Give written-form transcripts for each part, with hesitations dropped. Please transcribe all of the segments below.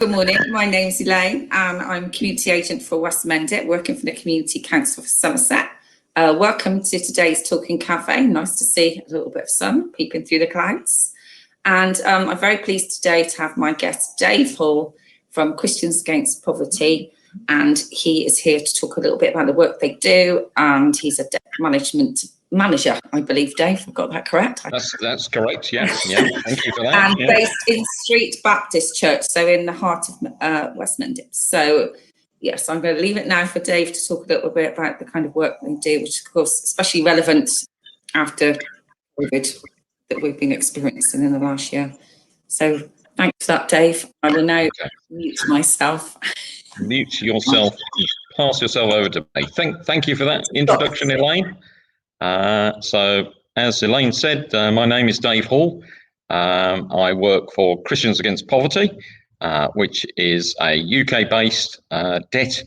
Good morning, my name's Elaine and I'm Community Agent for West Mendip, working for the Community Council for Somerset. Welcome to today's Talking Cafe. Nice to see a little bit of sun peeping through the clouds. And I'm very pleased today to have my guest Dave Hall from Christians Against Poverty, and he is here to talk a little bit about the work they do, and he's a debt management manager, I believe, Dave. I've got that correct? That's correct, yeah. Thank you for that. And based in Street Baptist Church, so in the heart of West Mendip. So, yes, I'm going to leave it now for Dave to talk a little bit about the kind of work they do, which, of course, especially relevant after COVID that we've been experiencing in the last year. So, thanks for that, Dave. I will now mute myself. Mute yourself. Pass yourself over to me. Thank you for that introduction, Elaine. So, as Elaine said, my name is Dave Hall. I work for Christians Against Poverty, which is a UK-based debt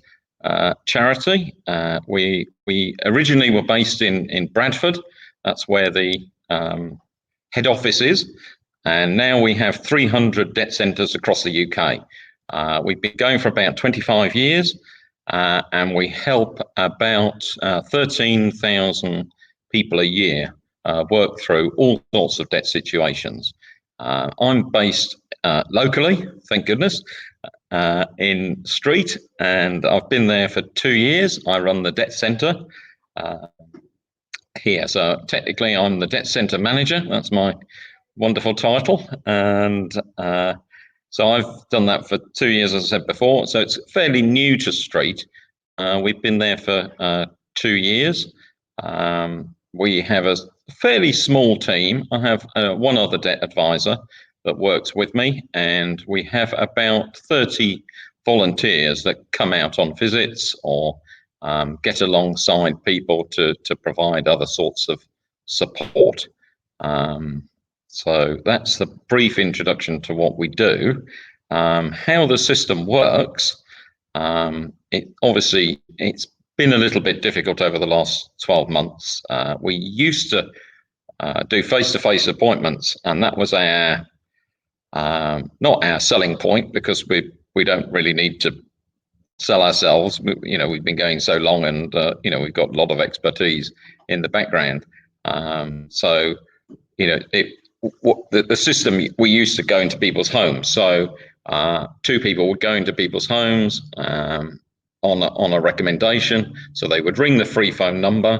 charity. We originally were based in Bradford. That's where the head office is, and now we have 300 debt centres across the UK. We've been going for about 25 years, and we help about 13,000 people a year work through all sorts of debt situations. I'm based locally, thank goodness, in Street, and I've been there for 2 years. I run the debt centre here, so technically I'm the debt centre manager. That's my wonderful title, and so I've done that for 2 years, as I said before. So it's fairly new to Street. We've been there for 2 years. We have a fairly small team. I have one other debt advisor that works with me, and we have about 30 volunteers that come out on visits or get alongside people to provide other sorts of support. So that's the brief introduction to what we do. How the system works, it's been a little bit difficult over the last 12 months. We used to do face-to-face appointments, and that was our not our selling point, because we don't really need to sell ourselves. We've been going so long, and we've got a lot of expertise in the background. The system, we used to go into people's homes. So two people would go into people's homes on a recommendation. So they would ring the free phone number.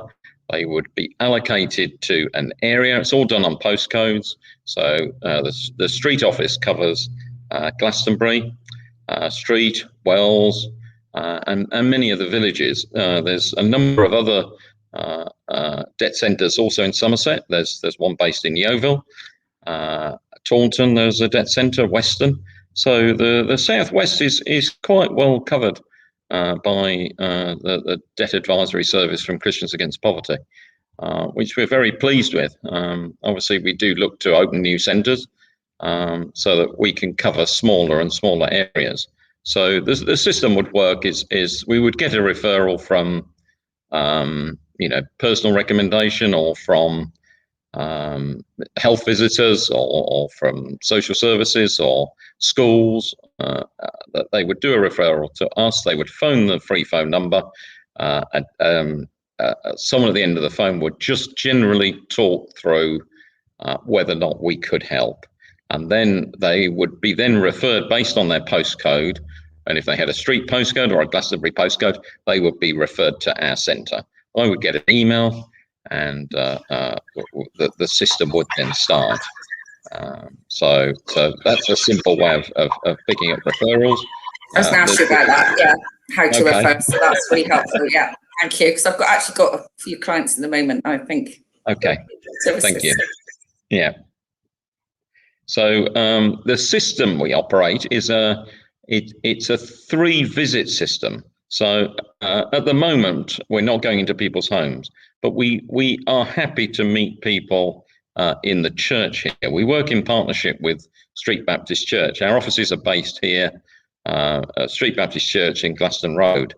They would be allocated to an area. It's all done on postcodes. So the Street office covers Glastonbury, Street, Wells, and many of the villages. There's a number of other debt centres also in Somerset. There's one based in Yeovil. Taunton, there's a debt centre, Weston. So the southwest is quite well covered by the debt advisory service from Christians Against Poverty, which we're very pleased with. Obviously, we do look to open new centres so that we can cover smaller and smaller areas. So the system would work is we would get a referral from personal recommendation, or from health visitors, or from social services or schools. That they would do a referral to us. They would phone the free phone number. Someone at the end of the phone would just generally talk through whether or not we could help, and then they would be then referred based on their postcode. And if they had a Street postcode or a Glastonbury postcode, they would be referred to our centre. I would get an email, and the system would then start. So that's a simple way of picking up referrals. I was going to ask you about that, how to refer. So that's really helpful. Yeah, thank you. Because I've actually got a few clients at the moment, I think. Okay, thank you. Yeah. So the system we operate is it's a 3-visit system. So at the moment, we're not going into people's homes, but we are happy to meet people in the church here. We work in partnership with Street Baptist Church. Our offices are based here at Street Baptist Church in Glaston Road.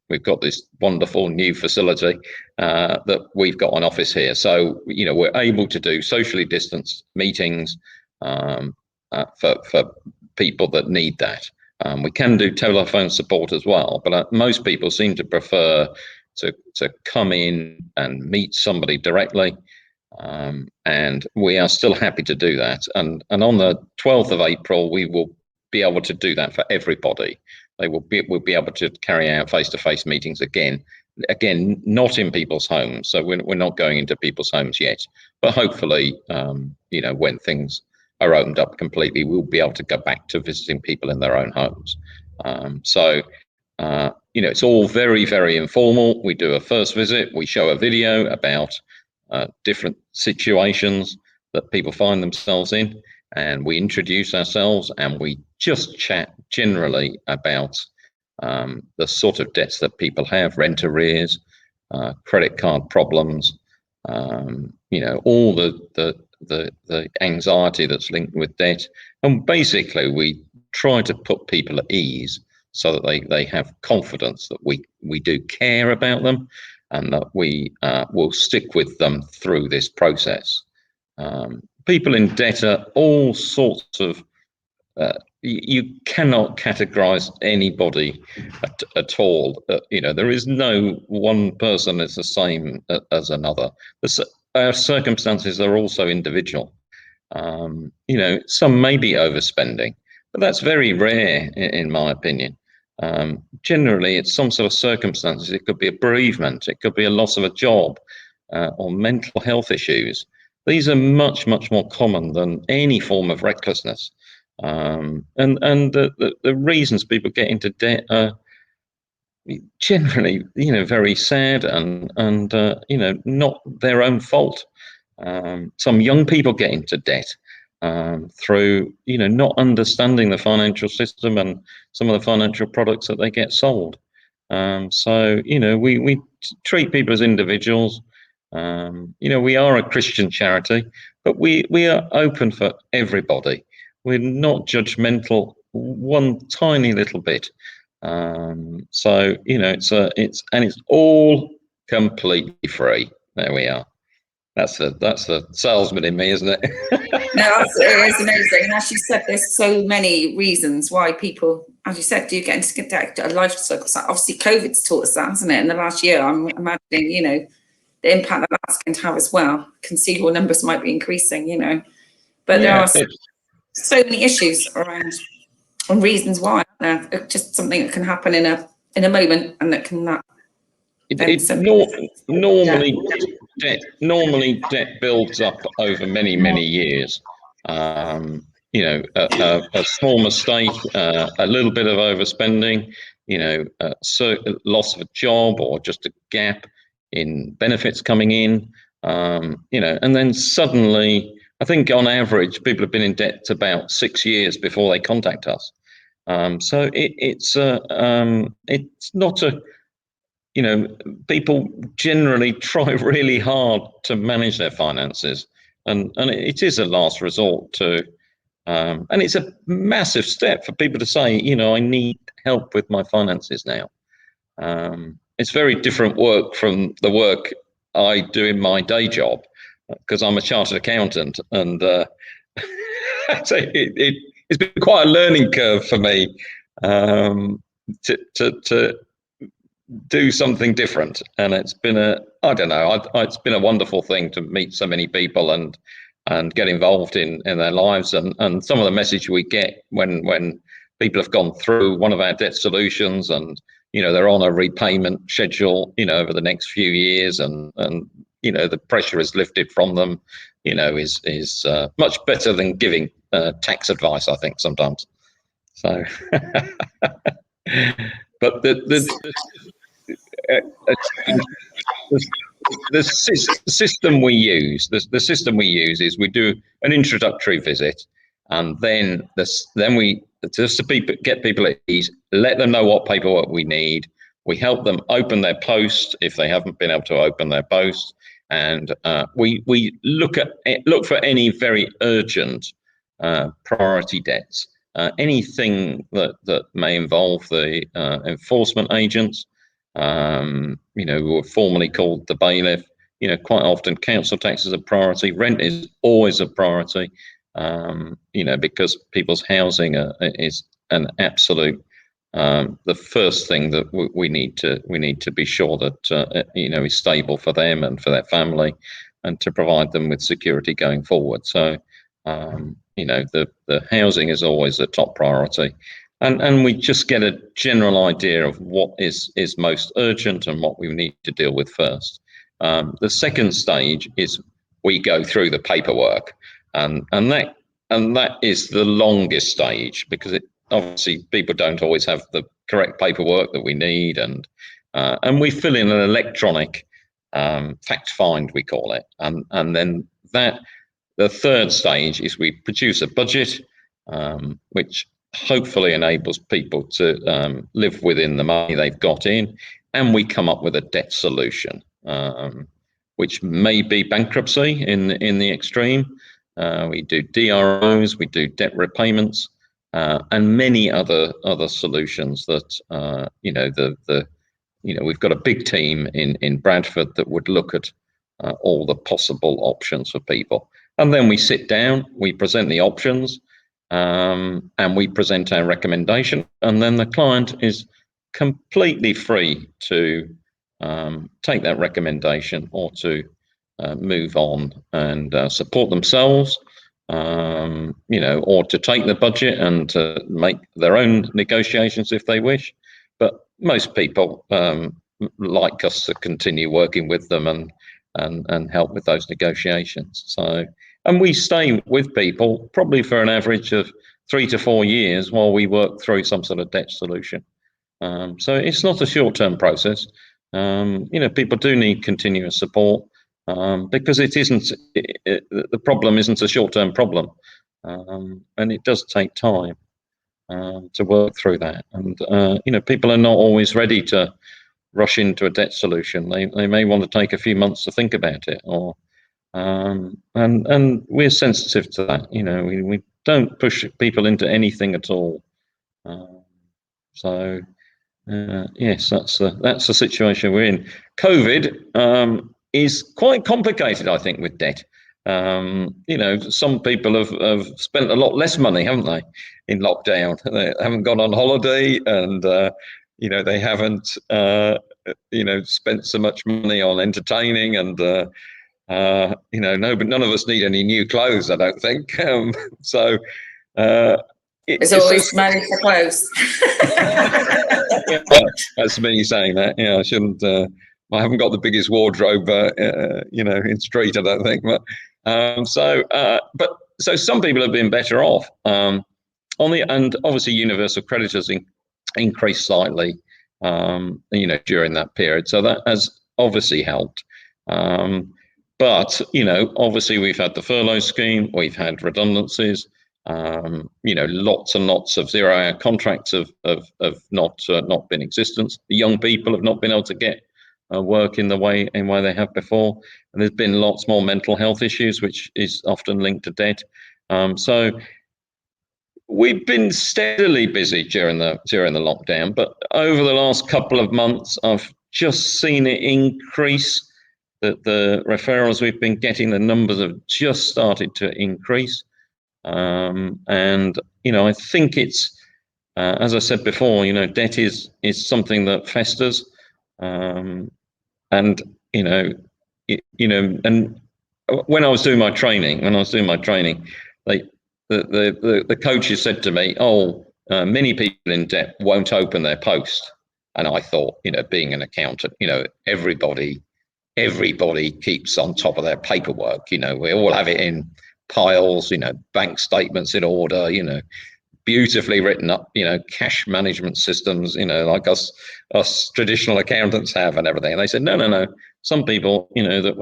We've got this wonderful new facility that we've got an office here. So, we're able to do socially distanced meetings for people that need that. We can do telephone support as well, but most people seem to prefer to come in and meet somebody directly. And we are still happy to do that. And on the 12th of April, we will be able to do that for everybody. We'll be able to carry out face-to-face meetings again, not in people's homes. So we're not going into people's homes yet, but hopefully, when things are opened up completely, we'll be able to go back to visiting people in their own homes. It's all very, very informal. We do a first visit, we show a video about different situations that people find themselves in, and we introduce ourselves, and we just chat generally about the sort of debts that people have, rent arrears, credit card problems, all the anxiety that's linked with debt. And basically we try to put people at ease so that they have confidence that we do care about them, and that we will stick with them through this process. People in debt are all sorts of, you cannot categorize anybody at all. There is no one person that's the same as another. Our circumstances are also individual. Some may be overspending, but that's very rare in my opinion. Generally, it's some sort of circumstances. It could be a bereavement, it could be a loss of a job, or mental health issues. These are much, much more common than any form of recklessness. And the reasons people get into debt are generally, very sad and not their own fault. Some young people get into debt through not understanding the financial system and some of the financial products that they get sold. So we treat people as individuals. We are a Christian charity, but we are open for everybody. We're not judgmental one tiny little bit. So it's all completely free. There we are. That's the salesman in me, isn't it? No, it is amazing. And as you said, there's so many reasons why people, as you said, do get into debt. A life cycle. So obviously, COVID's taught us that, hasn't it? In the last year, I'm imagining, the impact that that's going to have as well. Conceivable numbers might be increasing, but there are so many issues around and reasons why. It's just something that can happen in a moment, and that can normally debt builds up over many years. A small mistake, a little bit of overspending, loss of a job, or just a gap in benefits coming in, and then suddenly, I think on average, people have been in debt about 6 years before they contact us. So it's not a, people generally try really hard to manage their finances, and it is a last resort to, and it's a massive step for people to say, I need help with my finances now. It's very different work from the work I do in my day job, because I'm a chartered accountant, and so it's been quite a learning curve for me to do something different. And it's been it's been a wonderful thing to meet so many people and get involved in their lives, and some of the message we get when people have gone through one of our debt solutions, and they're on a repayment schedule over the next few years, and the pressure is lifted from them, is much better than giving tax advice, I think, sometimes. So but the system we use is we do an introductory visit, and then we just to get people at ease, let them know what paperwork we need. We help them open their post if they haven't been able to open their post, and we look for any very urgent priority debts, anything that may involve the enforcement agents, who are formerly called the bailiff. Quite often council tax is a priority, rent is always a priority. because people's housing is an absolute the first thing that we need to be sure that is stable for them and for their family, and to provide them with security going forward. So the housing is always a top priority, and we just get a general idea of what is most urgent and what we need to deal with first. The second stage is we go through the paperwork, and that is the longest stage, because obviously people don't always have the correct paperwork that we need, and we fill in an electronic fact find, we call it, and then the third stage is we produce a budget, which hopefully enables people to live within the money they've got in, and we come up with a debt solution, which may be bankruptcy in the extreme. We do DROs, we do debt repayments, and many other solutions that we've got a big team in Bradford that would look at all the possible options for people. And then we sit down, we present the options, and we present our recommendation, and then the client is completely free to take that recommendation, or to move on and support themselves, or to take the budget and to make their own negotiations if they wish. But most people like us to continue working with them and help with those negotiations. So, and we stay with people probably for an average of 3 to 4 years while we work through some sort of debt solution. So it's not a short-term process. People do need continuous support, because it isn't. The problem isn't a short-term problem, and it does take time to work through that. And people are not always ready to rush into a debt solution. They may want to take a few months to think about it, or and we're sensitive to that. We don't push people into anything at all. So yes, that's the situation we're in. COVID is quite complicated, I think, with debt. Some people have spent a lot less money, haven't they, in lockdown? They haven't gone on holiday, and they haven't spent so much money on entertaining, and none of us need any new clothes, I don't think. So there's always money for clothes. Yeah, that's me saying that. I shouldn't. I haven't got the biggest wardrobe, in street, I don't think. But so some people have been better off. And obviously universal creditors increased slightly, during that period. So that has obviously helped. But obviously we've had the furlough scheme, we've had redundancies. Lots and lots of zero-hour contracts have not been existent. The young people have not been able to get work in the way they have before, and there's been lots more mental health issues, which is often linked to debt. So we've been steadily busy during the lockdown, but over the last couple of months, I've just seen it increase. The referrals we've been getting, the numbers have just started to increase. And I think it's as I said before, debt is something that festers, and and when I was doing my training, the coaches said to me, many people in debt won't open their post. And I thought, being an accountant, everybody keeps on top of their paperwork. We all have it in piles, bank statements in order, beautifully written up, cash management systems, like us traditional accountants have, and everything. And they said, no. Some people, that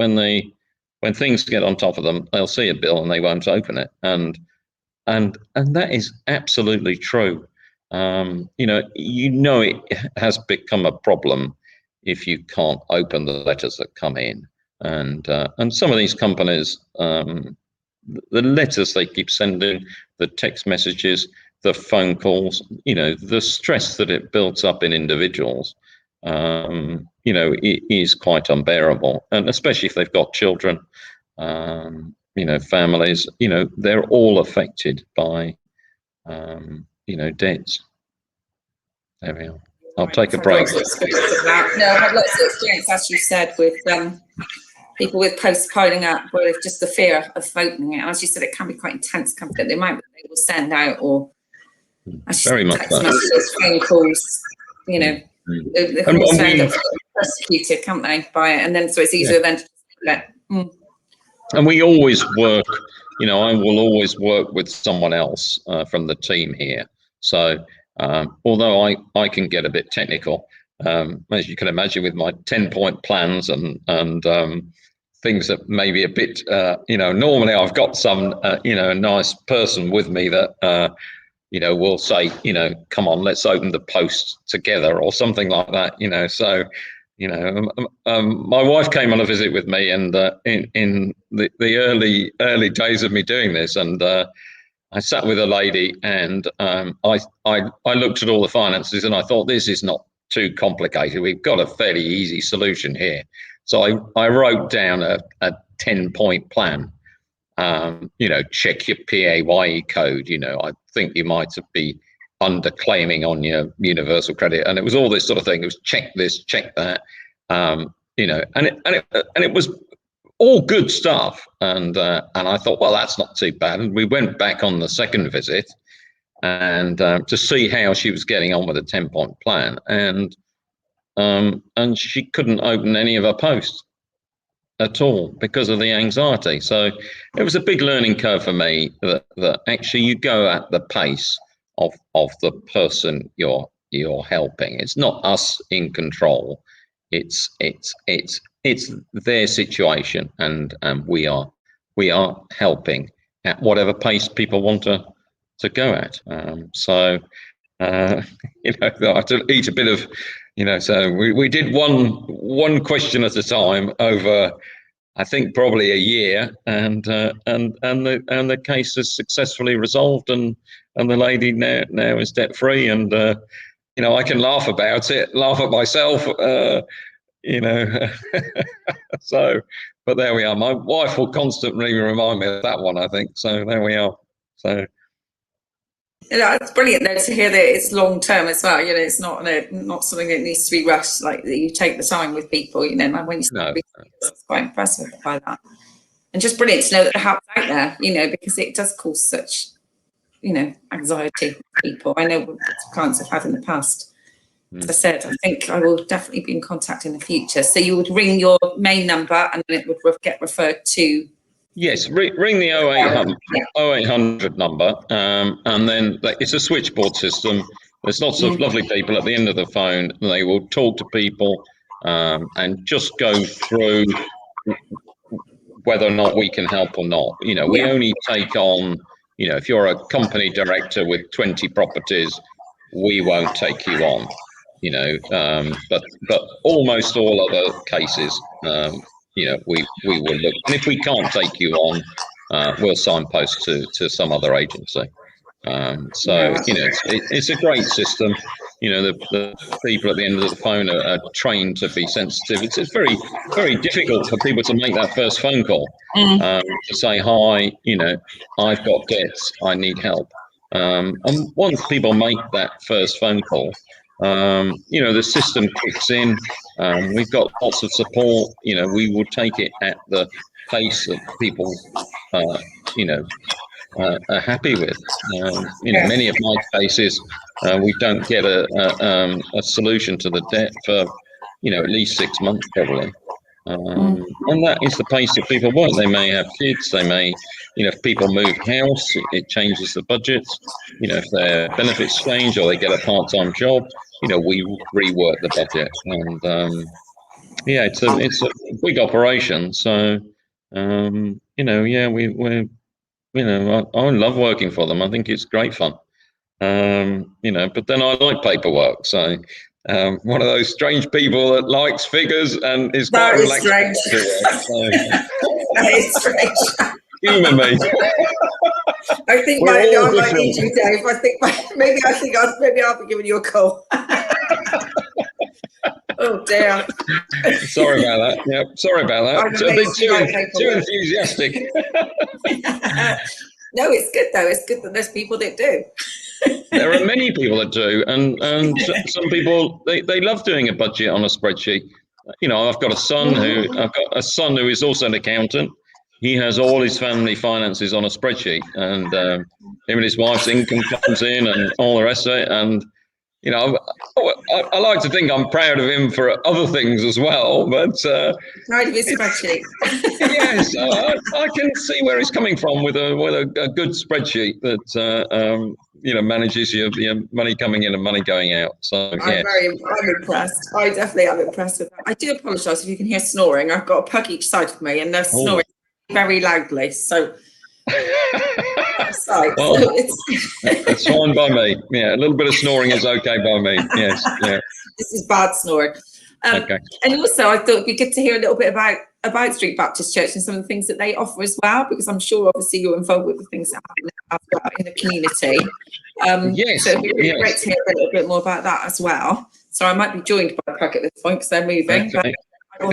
when things get on top of them, they'll see a bill and they won't open it. And that is absolutely true. It has become a problem if you can't open the letters that come in. And some of these companies, the letters they keep sending, the text messages, the phone calls, the stress that it builds up in individuals, it is quite unbearable. And especially if they've got children, families, they're all affected by, debts. There we are. I'll take a break. No, I've had lots of experience, as you said, with people with posts piling up, with just the fear of opening it. As you said, it can be quite intense, can't it? The amount that they will send out, or very much text messages, phone calls, they can also end up persecuted, can't they, by it? And then so it's easier then to let. And we always work, I will always work with someone else from the team here. So although I can get a bit technical, as you can imagine, with my 10-point plans and things that maybe a bit, normally I've got some, a nice person with me that, will say, come on, let's open the post together or something like that, so. My wife came on a visit with me, and in the early days of me doing this, and I sat with a lady, and I looked at all the finances, and I thought, this is not too complicated. We've got a fairly easy solution here. So I wrote down a 10-point plan. Check your PAYE code. I think you might be underclaiming on your universal credit, and it was all this sort of thing. It was check this, check that, and it was all good stuff. And I thought, well, that's not too bad. And we went back on the second visit, and to see how she was getting on with a 10-point plan, and she couldn't open any of her posts at all because of the anxiety. So it was a big learning curve for me that actually you go at the pace of the person you're helping. It's not us in control. It's their situation, and we are helping at whatever pace people want to go at. So I have to eat a bit of, so we did one question at a time over, I think, probably a year, and the case is successfully resolved, and the lady now is debt free, and I can laugh about it, laugh at myself, so, but there we are. My wife will constantly remind me of that one, I think. So there we are. So. It's brilliant though to hear that it's long term as well. It's not something that needs to be rushed. Like that, you take the time with people. Like when you start, it's quite impressive by that, and just brilliant to know that the help's out there. Because it does cause such, anxiety for people. I know clients have had in the past. As I said, I think I will definitely be in contact in the future. So you would ring your main number, and then it would get referred to. Yes, ring the 0800 number, and then it's a switchboard system. There's lots of lovely people at the end of the phone. They will talk to people and just go through whether or not we can help or not. We only take on, if you're a company director with 20 properties, we won't take you on. But almost all other cases, we will look, and if we can't take you on, we'll signpost to some other agency. So it's a great system. The people at the end of the phone are trained to be sensitive. It's very, very difficult for people to make that first phone call, to say, hi, I've got debts, I need help. And once people make that first phone call, the system kicks in. We've got lots of support. We will take it at the pace that people, are happy with. Many of my cases, we don't get a solution to the debt for, at least 6 months probably. And that is the pace that people work. They may have kids. They may, if people move house, it changes the budgets. If their benefits change or they get a part-time job, we rework the budget. And it's a big operation. So I love working for them. I think it's great fun. But then I like paperwork. So one of those strange people that likes figures and is quite relaxed. That is strange. Humour me. I think I might need you, Dave. Maybe I'll be giving you a call. Oh dear. Sorry about that. Yeah, sorry about that. I'm It's a bit amazed you like too paperwork. enthusiastic. No, it's good though. It's good that there's people that do. There are many people that do, and some people they love doing a budget on a spreadsheet. You know, I've got a son who is also an accountant. He has all his family finances on a spreadsheet, and him and his wife's income comes in, and all the rest of it. And you know, I like to think I'm proud of him for other things as well, but Proud of his spreadsheet. yes, I can see where he's coming from with a good spreadsheet that you know, manages your money coming in and money going out. So I'm impressed. I definitely am impressed with that. I do apologise if you can hear snoring. I've got a pug each side of me, and they're snoring very loudly. So, well, so it's fine by me. Yeah, a little bit of snoring is okay by me. Yes, yeah. This is bad snoring. Okay. And also, I thought it'd be good to hear a little bit about Street Baptist Church and some of the things that they offer as well, because I'm sure obviously you're involved with the things that happen in the community. Yes, so it'd be really great to hear a little bit more about that as well. So I might be joined by a pug at this point because they're moving. Okay. I'm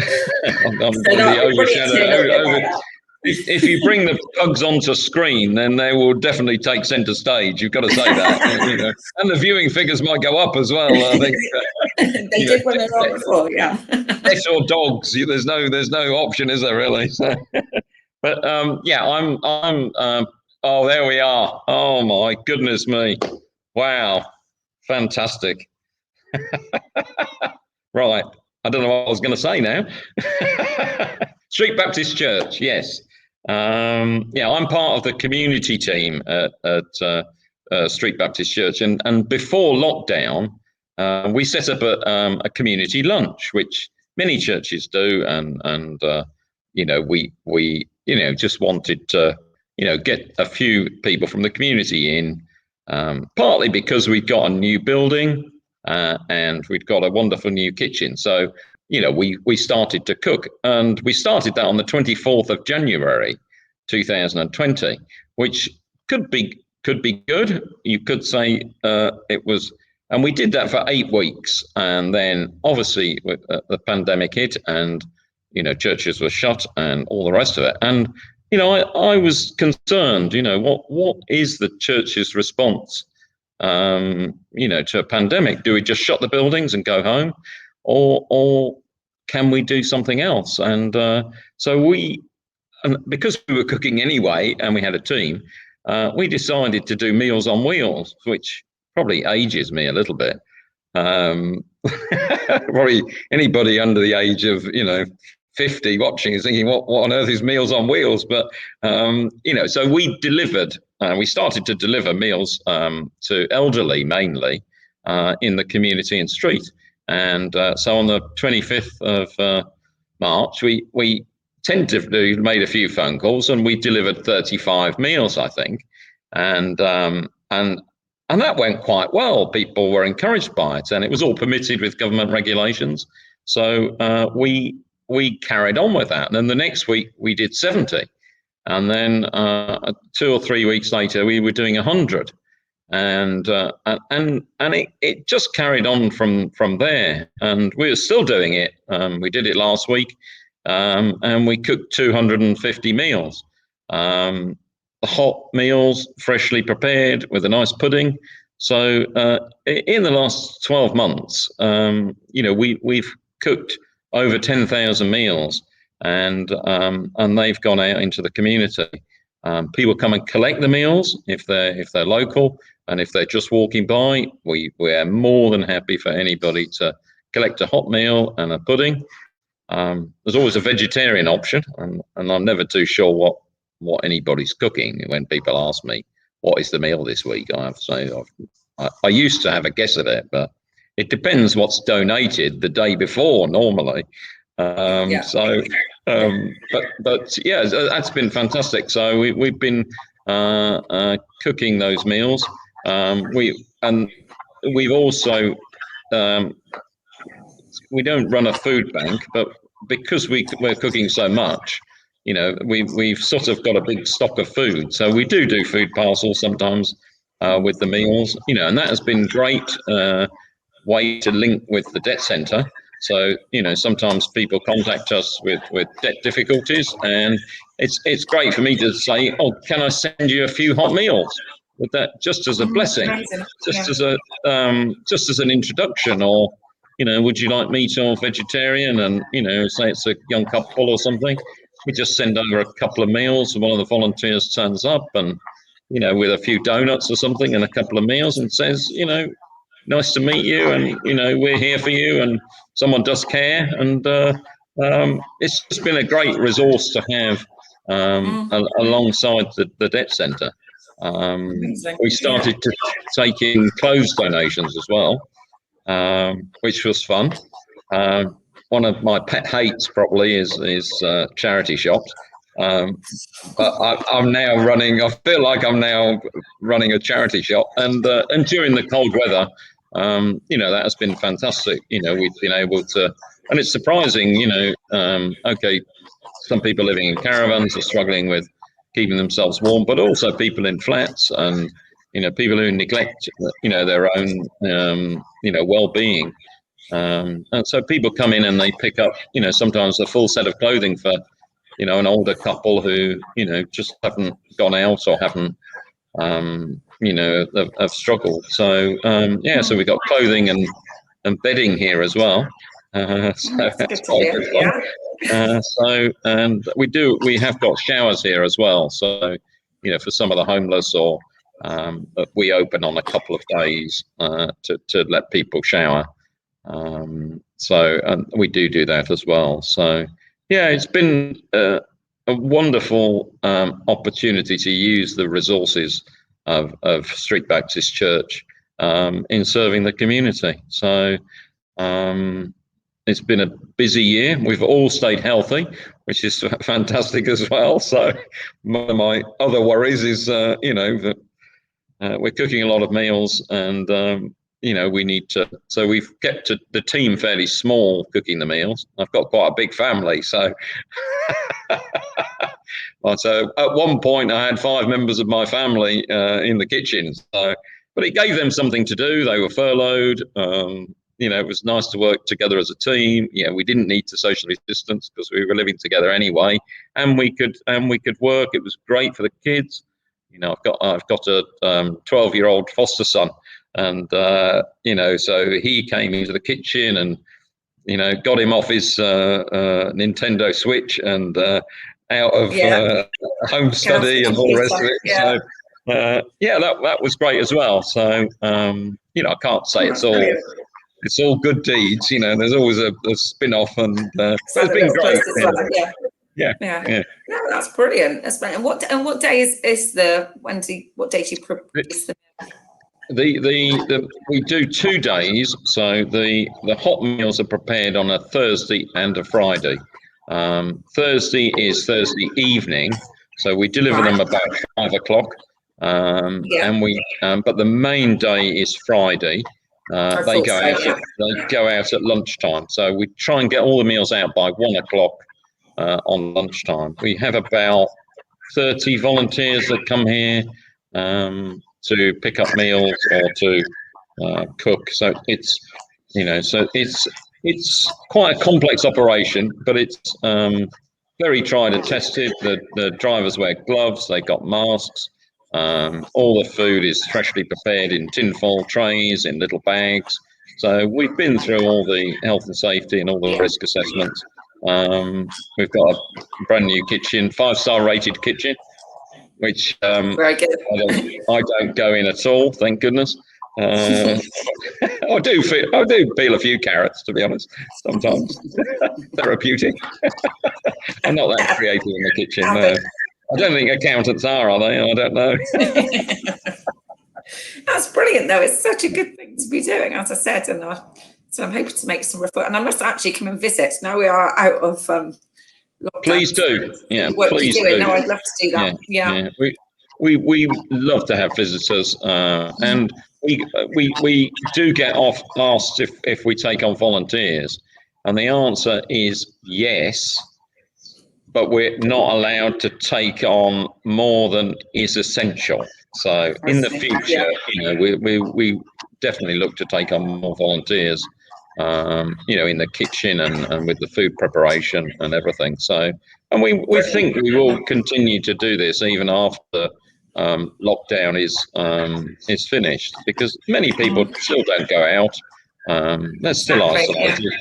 if you bring the pugs onto screen, then they will definitely take centre stage. You've got to say that, you know. And the viewing figures might go up as well. I think they did when they were on before, yeah. Pets or dogs, there's no option, is there really? So, but yeah, I'm. Oh, there we are. Oh my goodness me! Wow, fantastic. Right. I don't know what I was going to say now. Street Baptist Church, yes. Yeah, I'm part of the community team at Street Baptist Church, and before lockdown, we set up a community lunch, which many churches do, and you know, we you know, just wanted to, you know, get a few people from the community in, partly because we've got a new building. And we've got a wonderful new kitchen. So, you know, we started to cook, and we started that on the 24th of January, 2020, which could be good. You could say it was, and we did that for 8 weeks, and then obviously the pandemic hit, and you know, churches were shut, and all the rest of it. And you know, I was concerned. You know, what is the church's response? You know, to a pandemic? Do we just shut the buildings and go home, or can we do something else? And so and because we were cooking anyway, and we had a team, we decided to do Meals on Wheels, which probably ages me a little bit. Probably anybody under the age of, you know, 50 watching is thinking, what on earth is Meals on Wheels? But you know, so we delivered. We started to deliver meals to elderly mainly in the community and street. And so on the 25th of March, we tentatively made a few phone calls, and we delivered 35 meals, I think. And that went quite well. People were encouraged by it, and it was all permitted with government regulations. So we carried on with that. And then the next week we did 70. And then 2 or 3 weeks later, we were doing 100, and it just carried on from there. And we were still doing it. We did it last week, and we cooked 250 meals, hot meals, freshly prepared with a nice pudding. So in the last 12 months, you know, we've cooked over 10,000 meals. And they've gone out into the community. People come and collect the meals if they're local, and if they're just walking by, we are more than happy for anybody to collect a hot meal and a pudding. There's always a vegetarian option, and I'm never too sure what anybody's cooking when people ask me what is the meal this week. I have to say I used to have a guess at it, but it depends what's donated the day before normally. So, but yeah, that's been fantastic. So we've been cooking those meals. We've also we don't run a food bank, but because we're cooking so much, you know, we've sort of got a big stock of food. So we do food parcels sometimes with the meals, you know, and that has been great way to link with the debt centre. So, sometimes people contact us with debt difficulties, and it's great for me to say, oh, can I send you a few hot meals? With that, just as a blessing, Amazing. just as a just as an introduction, or would you like meat or vegetarian? And say it's a young couple or something, we just send over a couple of meals. One of the volunteers turns up and with a few donuts or something and a couple of meals, and says, nice to meet you, and we're here for you, and someone does care, and it's just been a great resource to have alongside the debt centre. Amazing. We started to take in clothes donations as well, which was fun. One of my pet hates probably is charity shops. But I'm now running. I feel like I'm now running a charity shop, and during the cold weather, that has been fantastic. We've been able to, and it's surprising. Okay, some people living in caravans are struggling with keeping themselves warm, but also people in flats, and people who neglect their own well-being. And so people come in and they pick up sometimes a full set of clothing for an older couple who just haven't gone out or haven't have struggled. So so we've got clothing and bedding here as well. So that's quite good fun. We have got showers here as well. So for some of the homeless, or we open on a couple of days to let people shower. And we do that as well. So yeah, it's been a wonderful opportunity to use the resources of Street Baptist Church in serving the community. So it's been a busy year. We've all stayed healthy, which is fantastic as well. So one of my other worries is, that we're cooking a lot of meals, and we need to. So we've kept the team fairly small cooking the meals. I've got quite a big family, so. So at one point, I had 5 members of my family in the kitchen. So, but it gave them something to do. They were furloughed. It was nice to work together as a team. We didn't need to socially distance because we were living together anyway, and we could work. It was great for the kids. I've got a 12-year-old foster son, and so he came into the kitchen and got him off his Nintendo Switch and out of home study and all the rest of it. Yeah. So that was great as well. So I can't say it's all good deeds. There's always a spin-off, and it's been great. Yeah, that's brilliant. That's brilliant. And what day is the Wednesday? What day do you produce we do 2 days. So the hot meals are prepared on a Thursday and a Friday. Thursday is Thursday evening, so we deliver them about 5 o'clock. And but the main day is Friday. They go out at lunchtime. So we try and get all the meals out by 1 o'clock on lunchtime. We have about 30 volunteers that come here to pick up meals or to cook. So it's it's quite a complex operation, but it's very tried and tested. The drivers wear gloves. They got masks. All the food is freshly prepared in tinfoil trays, in little bags. So we've been through all the health and safety and all the risk assessments. We've got a brand new kitchen, 5-star rated kitchen, which very good. I don't go in at all, thank goodness. I do peel a few carrots, to be honest, sometimes. Therapeutic. I'm not that creative in the kitchen, no. I don't think accountants are they? I don't know. That's brilliant, though. It's such a good thing to be doing, as I said, and so I'm hoping to make some referrals. And I must actually come and visit. Now we are out of lockdown. Please do. Yeah, please do. No, I'd love to do that. Yeah. We love to have visitors, and we do get asked if we take on volunteers, and the answer is yes. But we're not allowed to take on more than is essential. So in the future, we definitely look to take on more volunteers. in the kitchen and with the food preparation and everything. So, and we think we will continue to do this even after lockdown is finished, because many people still don't go out. They're still isolated.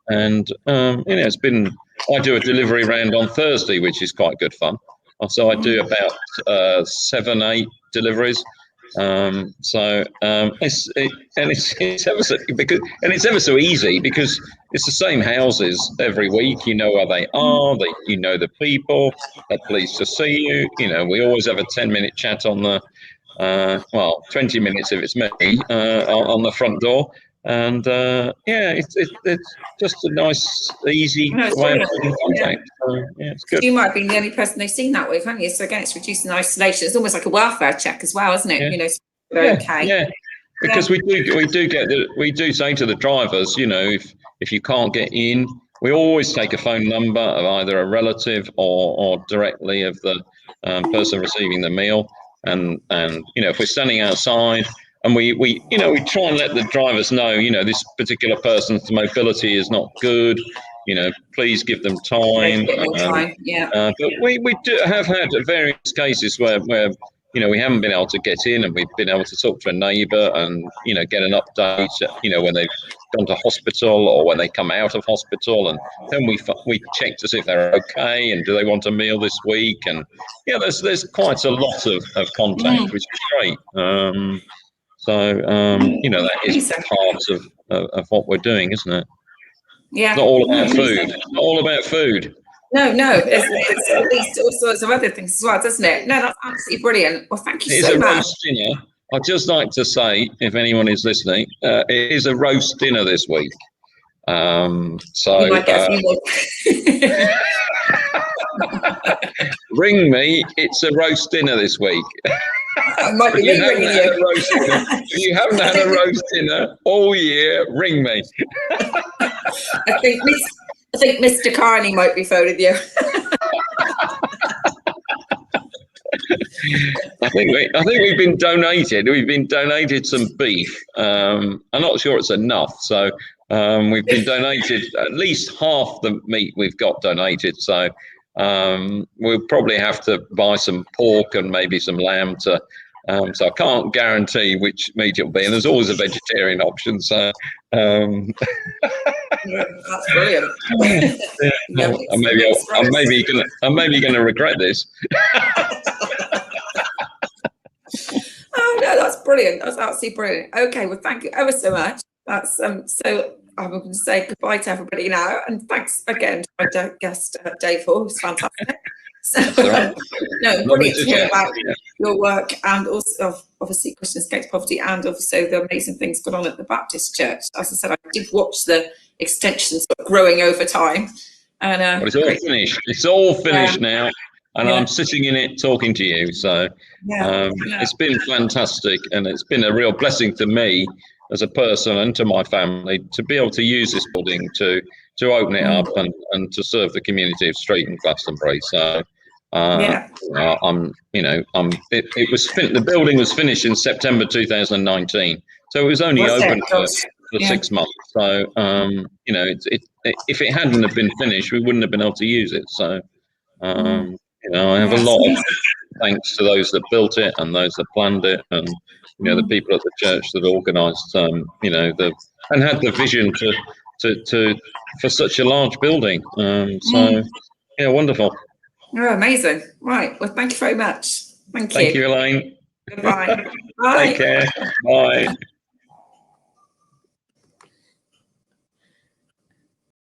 It's been, I do a delivery round on Thursday, which is quite good fun. So I do about 7, 8 deliveries. It's ever so easy, because it's the same houses every week. You know where they are. You know the people. They're pleased to see you. We always have a 10-minute chat on the 20 minutes if it's me on the front door. And it's just a nice, easy way of making contact. It's good. You might be the only person they've seen that with, haven't you? So again, it's reducing isolation. It's almost like a welfare check as well, isn't it? Yeah. So they're okay. Yeah, because we do say to the drivers, if you can't get in, we always take a phone number of either a relative or directly of the person receiving the meal, and if we're standing outside. And we try and let the drivers know, this particular person's mobility is not good. Please give them time. But we do have had various cases where we haven't been able to get in, and we've been able to talk to a neighbour and get an update. When they've gone to hospital or when they come out of hospital, and then we check to see if they're okay and do they want a meal this week. And there's quite a lot of contact, which is great. That is part of what we're doing, isn't it? Yeah. It's not all about food. Not all about food. No. It's at least all sorts of other things as well, doesn't it? No, that's absolutely brilliant. Well, thank you so much. It is a roast dinner. I'd just like to say, if anyone is listening, it is a roast dinner this week. So you might get a few more. Ring me. It's a roast dinner this week. I might be ringing you. If you haven't had a roast dinner all year, ring me. I think Mr. Carney might be phoning you. I think we've been donated. We've been donated some beef. I'm not sure it's enough. So we've been donated at least half the meat we've got donated. So we'll probably have to buy some pork and maybe some lamb to. So I can't guarantee which meat it'll be, and there's always a vegetarian option. So that's brilliant. I'm maybe gonna regret this. Oh no, that's brilliant. That's absolutely brilliant. Okay, well, thank you ever so much. That's so I'm going to say goodbye to everybody now, and thanks again to my guest Dave Hall, who's fantastic. So, brilliant to hear about your work, and also obviously Christian Escapes Poverty, and also the amazing things going on at the Baptist Church. As I said, I did watch the extensions growing over time, and it's all finished. It's all finished now, and I'm sitting in it talking to you. So it's been fantastic, and it's been a real blessing to me as a person and to my family to be able to use this building to open it up and to serve the community of Street and Glastonbury. So the building was finished in September 2019, so it was only open for 6 months. So if it hadn't have been finished, we wouldn't have been able to use it. So I have a lot of thanks to those that built it and those that planned it, and the people at the church that organised and had the vision for such a large building. Wonderful. Oh, amazing. Right. Well, thank you very much. Thank you. Thank you, Elaine. Goodbye. Bye. Take care. Bye.